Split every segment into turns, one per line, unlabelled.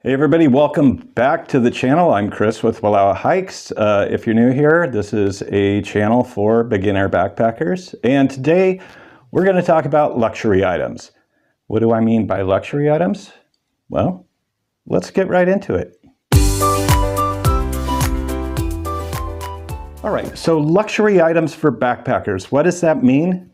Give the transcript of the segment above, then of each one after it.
Hey everybody, welcome back to the channel. I'm Chris with Wallowa Hikes. If you're new here, this is a channel for beginner backpackers. And today we're going to talk about luxury items. What do I mean by luxury items? Well, let's get right into it. All right, so luxury items for backpackers. What does that mean?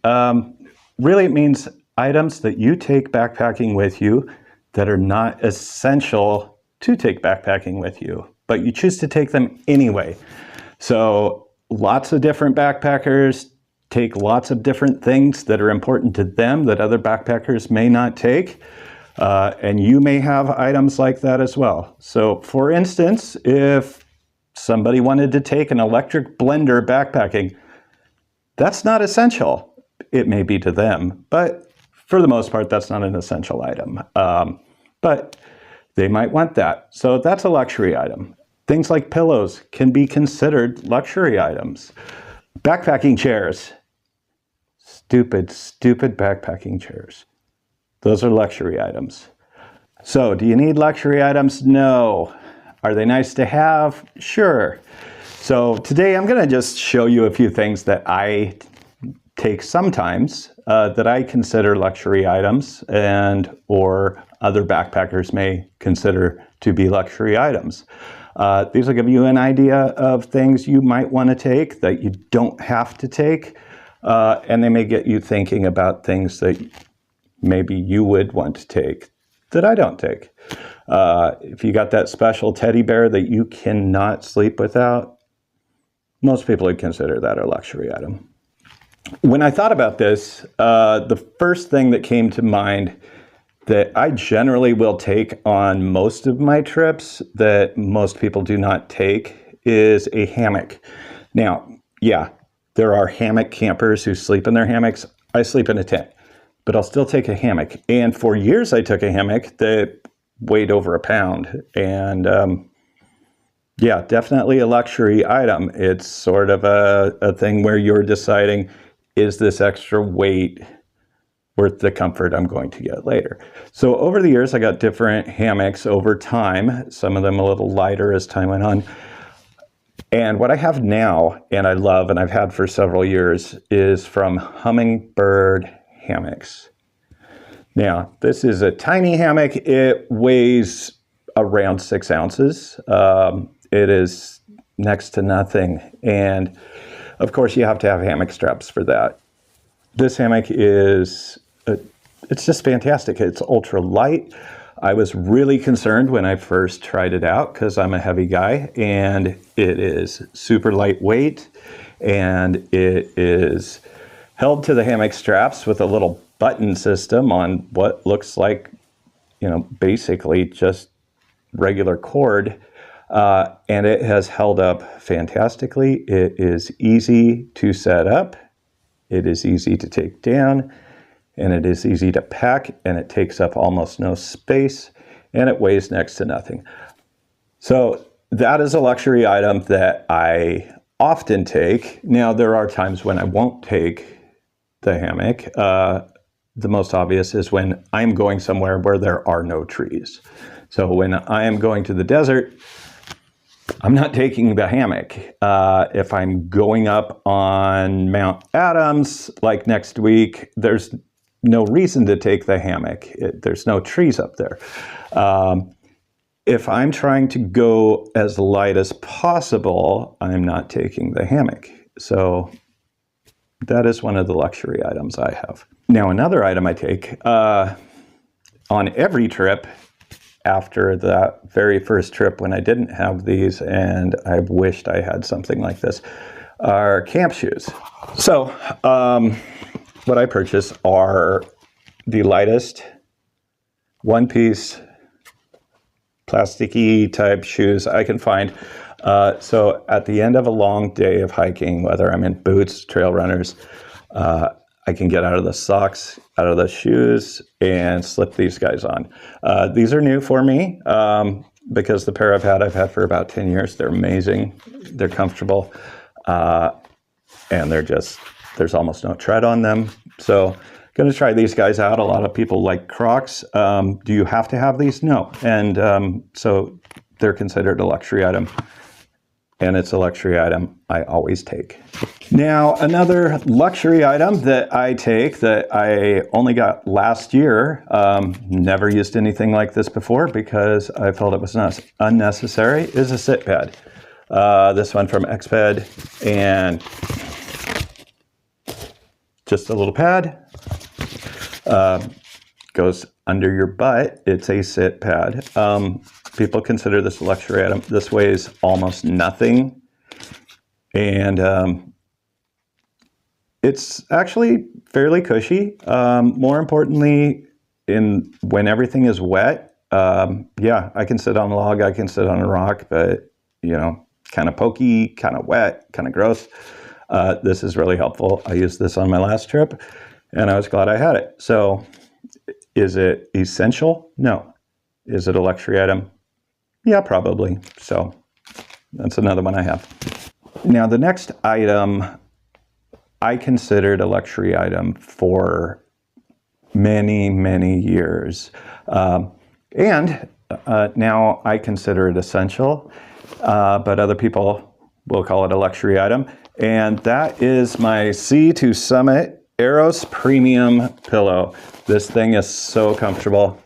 Really, it means items that you take backpacking with you that are not essential to take backpacking with you, but you choose to take them anyway. So lots of different backpackers take lots of different things that are important to them that other backpackers may not take. And you may have items like that as well. So for instance, if somebody wanted to take an electric blender backpacking, that's not essential. It may be to them, but for the most part, that's not an essential item. But they might want that. So that's a luxury item. Things like pillows can be considered luxury items. Backpacking chairs. Stupid backpacking chairs. Those are luxury items. So do you need luxury items? No. Are they nice to have? Sure. So today I'm going to just show you a few things that I take sometimes that I consider luxury items or other backpackers may consider to be luxury items. These will give you an idea of things you might want to take that you don't have to take, and they may get you thinking about things that maybe you would want to take that I don't take. If you got that special teddy bear that you cannot sleep without, most people would consider that a luxury item. When I thought about this, the first thing that came to mind that I generally will take on most of my trips that most people do not take is a hammock. Now, yeah, there are hammock campers who sleep in their hammocks. I sleep in a tent, but I'll still take a hammock. And for years I took a hammock that weighed over a pound. And yeah, definitely a luxury item. It's sort of a thing where you're deciding, is this extra weight worth the comfort I'm going to get later? So over the years, I got different hammocks over time, some of them a little lighter as time went on. And what I have now, and I love, and I've had for several years, is from Hummingbird Hammocks. Now, this is a tiny hammock. It weighs around 6 ounces. It is next to nothing. And of course, you have to have hammock straps for that. This hammock is, it's just fantastic. It's ultra light. I was really concerned when I first tried it out because I'm a heavy guy, and it is super lightweight, and it is held to the hammock straps with a little button system on what looks like, basically just regular cord. And it has held up fantastically. It is easy to set up. It is easy to take down, and it is easy to pack, and it takes up almost no space, and it weighs next to nothing. So that is a luxury item that I often take. Now, there are times when I won't take the hammock. The most obvious is when I'm going somewhere where there are no trees. So when I am going to the desert, I'm not taking the hammock. If I'm going up on Mount Adams, like next week, there's no reason to take the hammock. There's no trees up there. If I'm trying to go as light as possible, I'm not taking the hammock. So that is one of the luxury items I have. Now, another item I take on every trip after that very first trip when I didn't have these, and I wished I had something like this, are camp shoes. So what I purchase are the lightest one-piece plasticky type shoes I can find. So at the end of a long day of hiking, whether I'm in boots, trail runners, I can get out of the socks, out of the shoes, and slip these guys on. These are new for me because the pair I've had for about 10 years. They're amazing. They're comfortable. And there's almost no tread on them. So going to try these guys out. A lot of people like Crocs. Do you have to have these? No. And so they're considered a luxury item. And it's a luxury item I always take. Now, another luxury item that I take that I only got last year, never used anything like this before because I felt it was unnecessary, is a sit pad. This one from Xped, and just a little pad. Goes under your butt. It's a sit pad. People consider this a luxury item. This weighs almost nothing. And it's actually fairly cushy. More importantly, when everything is wet, yeah, I can sit on a log, I can sit on a rock, but, you know, kind of pokey, kind of wet, kind of gross. This is really helpful. I used this on my last trip, and I was glad I had it. So, is it essential? No. Is it a luxury item? Yeah, probably. So that's another one I have. Now, the next item I considered a luxury item for many, many years. And now I consider it essential, but other people will call it a luxury item. And that is my Sea to Summit Eros Premium Pillow. This thing is so comfortable.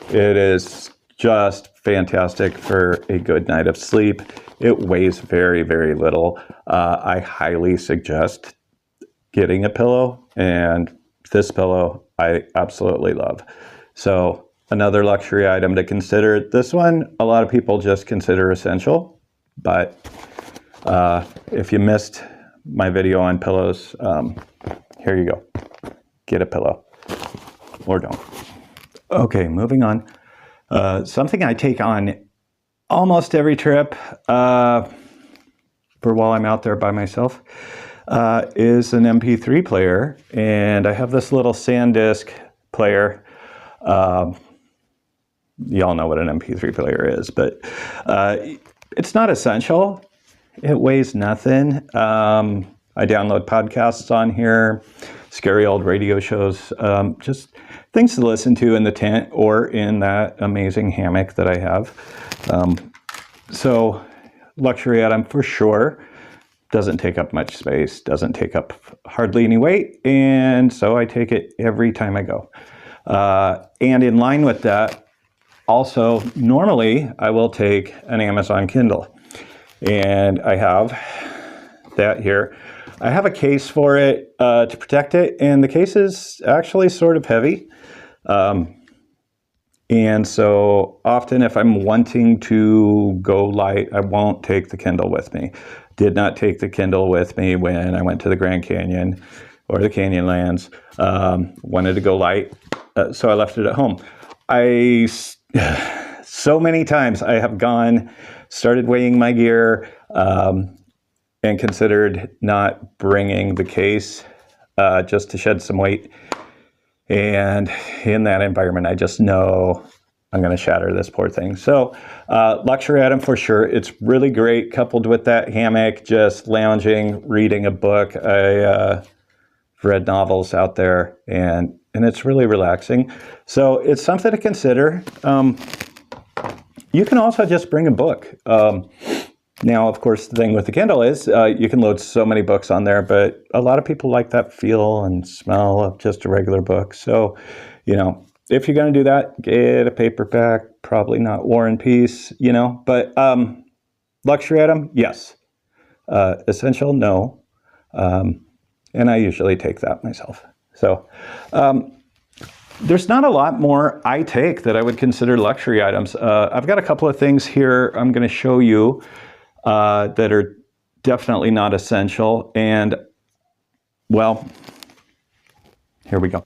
It is just fantastic for a good night of sleep. It weighs very, very little. I highly suggest getting a pillow, and this pillow I absolutely love. So another luxury item to consider. This one, a lot of people just consider essential, but if you missed my video on pillows, here you go. Get a pillow, or don't. Okay, moving on. Something I take on almost every trip for while I'm out there by myself is an MP3 player, and I have this little SanDisk player. Y'all know what an MP3 player is, but it's not essential. It weighs nothing. I download podcasts on here, scary old radio shows, just things to listen to in the tent or in that amazing hammock that I have. So luxury item for sure. Doesn't take up much space, doesn't take up hardly any weight, and so I take it every time I go. And in line with that, also, normally I will take an Amazon Kindle, and I have that here. I have a case for it to protect it, and the case is actually sort of heavy. And so often if I'm wanting to go light, I won't take the Kindle with me. Did not take the Kindle with me when I went to the Grand Canyon or the Canyonlands. Wanted to go light, so I left it at home. So many times I have started weighing my gear, and considered not bringing the case just to shed some weight. And in that environment, I just know I'm going to shatter this poor thing. So luxury item for sure. It's really great coupled with that hammock, just lounging, reading a book. I've read novels out there, and it's really relaxing. So it's something to consider. You can also just bring a book. Now, of course, the thing with the Kindle is you can load so many books on there, but a lot of people like that feel and smell of just a regular book. So, you know, if you're going to do that, get a paperback, probably not War and Peace, you know, but luxury item, yes. Essential, no. And I usually take that myself. So there's not a lot more I take that I would consider luxury items. I've got a couple of things here I'm going to show you that are definitely not essential. And, well, here we go.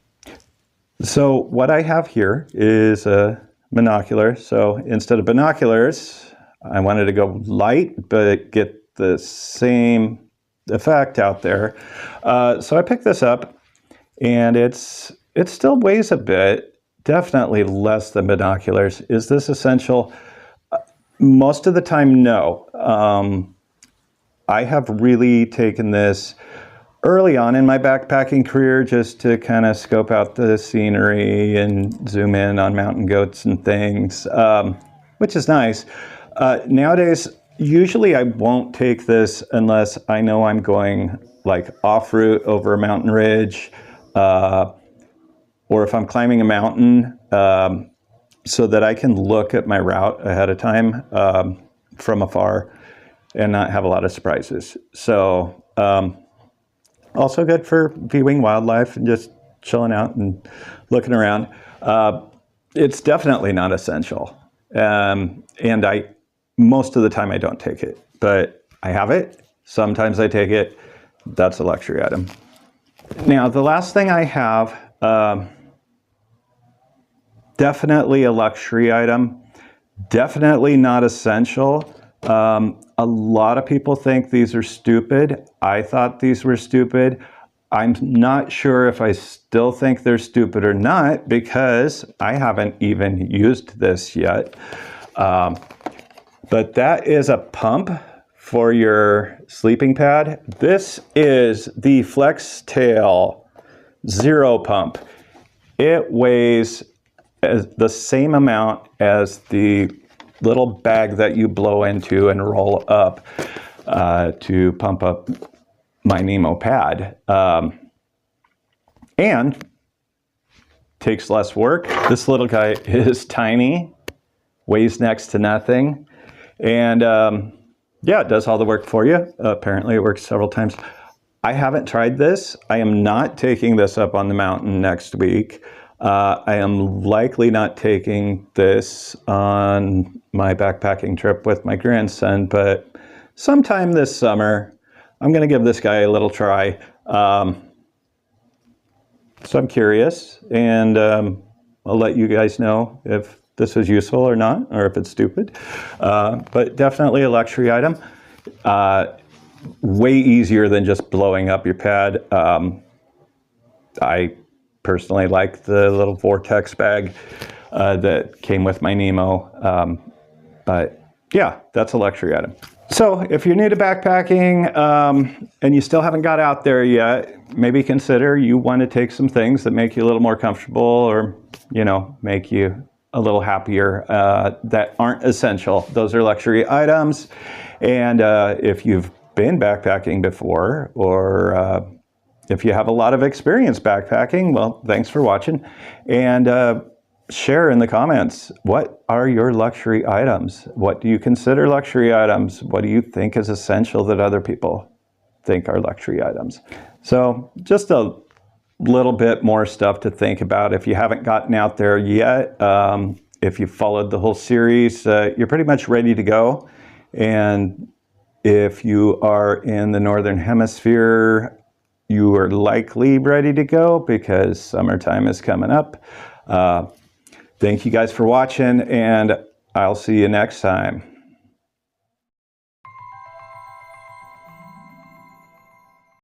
So what I have here is a monocular. So instead of binoculars, I wanted to go light, but get the same effect out there. So I picked this up, and it still weighs a bit, definitely less than binoculars. Is this essential? Most of the time, no. I have really taken this early on in my backpacking career just to kind of scope out the scenery and zoom in on mountain goats and things, which is nice. Nowadays, usually I won't take this unless I know I'm going like off route over a mountain ridge, or if I'm climbing a mountain, so that I can look at my route ahead of time from afar and not have a lot of surprises. So also good for viewing wildlife and just chilling out and looking around. It's definitely not essential. And most of the time I don't take it, but I have it. Sometimes I take it. That's a luxury item. Now, the last thing I have, definitely a luxury item, definitely not essential. A lot of people think these are stupid. I thought these were stupid. I'm not sure if I still think they're stupid or not because I haven't even used this yet. But that is a pump for your sleeping pad. This is the Flextail Zero Pump. It weighs the same amount as the little bag that you blow into and roll up to pump up my Nemo pad. And takes less work. This little guy is tiny, weighs next to nothing, and yeah, it does all the work for you. Apparently it works several times. I haven't tried this. I am not taking this up on the mountain next week. I am likely not taking this on my backpacking trip with my grandson, but sometime this summer, I'm going to give this guy a little try. So I'm curious, and I'll let you guys know if this is useful or not, or if it's stupid. But definitely a luxury item. Way easier than just blowing up your pad. I personally like the little vortex bag that came with my Nemo. But yeah, that's a luxury item. So if you're new to backpacking and you still haven't got out there yet, maybe consider you want to take some things that make you a little more comfortable or, you know, make you a little happier that aren't essential. Those are luxury items. And if you've been backpacking before, or if you have a lot of experience backpacking, well, thanks for watching. And share in the comments, what are your luxury items? What do you consider luxury items? What do you think is essential that other people think are luxury items? So just a little bit more stuff to think about if you haven't gotten out there yet. If you followed the whole series, you're pretty much ready to go. And if you are in the Northern Hemisphere, you are likely ready to go because summertime is coming up. Thank you guys for watching, and I'll see you next time.